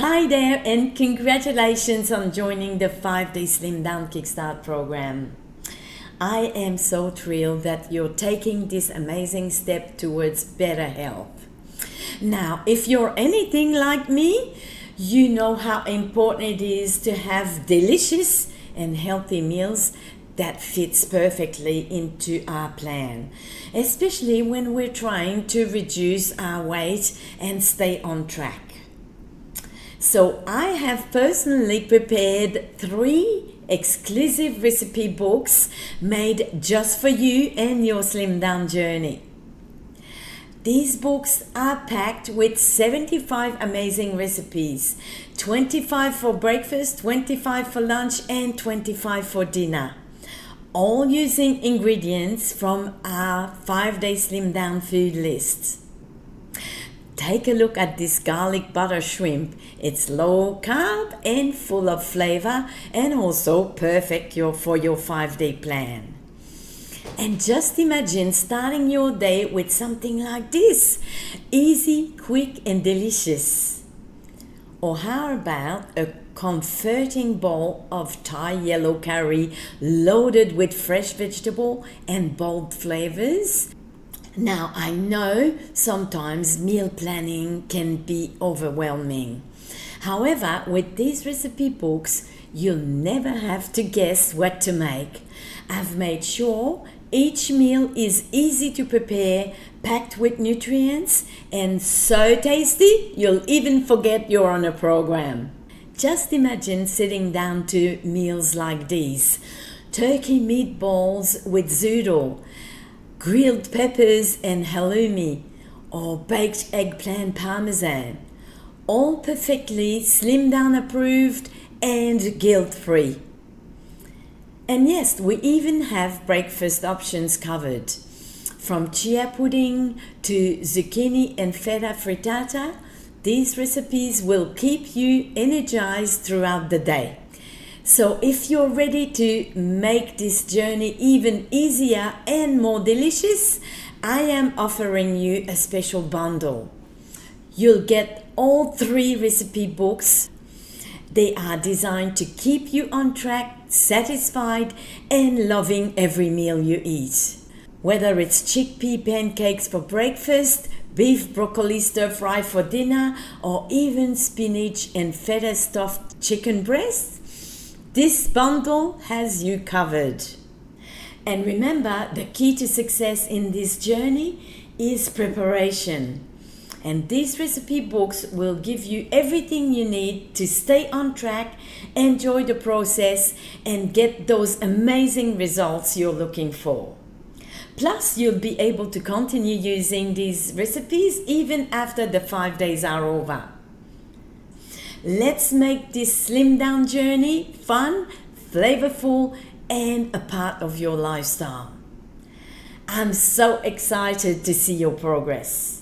Hi there, and congratulations on joining the 5-Day Slim Down Kickstart program. I am so thrilled that you're taking this amazing step towards better health. Now, if you're anything like me, you know how important it is to have delicious and healthy meals that fits perfectly into our plan, especially when we're trying to reduce our weight and stay on track. So I have personally prepared 3 exclusive recipe books made just for you and your slim down journey. These books are packed with 75 amazing recipes, 25 for breakfast, 25 for lunch, and 25 for dinner, all using ingredients from our 5-Day Slim Down food list. Take a look at this garlic butter shrimp. It's low carb and full of flavor, and also perfect for your 5-day plan. And just imagine starting your day with something like this. Easy, quick, and delicious. Or how about a comforting bowl of Thai yellow curry loaded with fresh vegetable and bold flavors? Now, I know sometimes meal planning can be overwhelming. However, with these recipe books, you'll never have to guess what to make. I've made sure each meal is easy to prepare, packed with nutrients, and so tasty you'll even forget you're on a program. Just imagine sitting down to meals like these: turkey meatballs with zoodle, grilled peppers and halloumi, or baked eggplant parmesan, all perfectly slim down approved and guilt-free. And yes, we even have breakfast options covered. From chia pudding to zucchini and feta frittata, these recipes will keep you energized throughout the day. So if you're ready to make this journey even easier and more delicious, I am offering you a special bundle. You'll get all 3 recipe books. They are designed to keep you on track, satisfied, and loving every meal you eat. Whether it's chickpea pancakes for breakfast, beef broccoli stir fry for dinner, or even spinach and feta stuffed chicken breast, this bundle has you covered. And remember, the key to success in this journey is preparation. And these recipe books will give you everything you need to stay on track, enjoy the process, and get those amazing results you're looking for. Plus, you'll be able to continue using these recipes even after the 5 days are over. Let's make this slim down journey fun, flavorful, and a part of your lifestyle. I'm so excited to see your progress.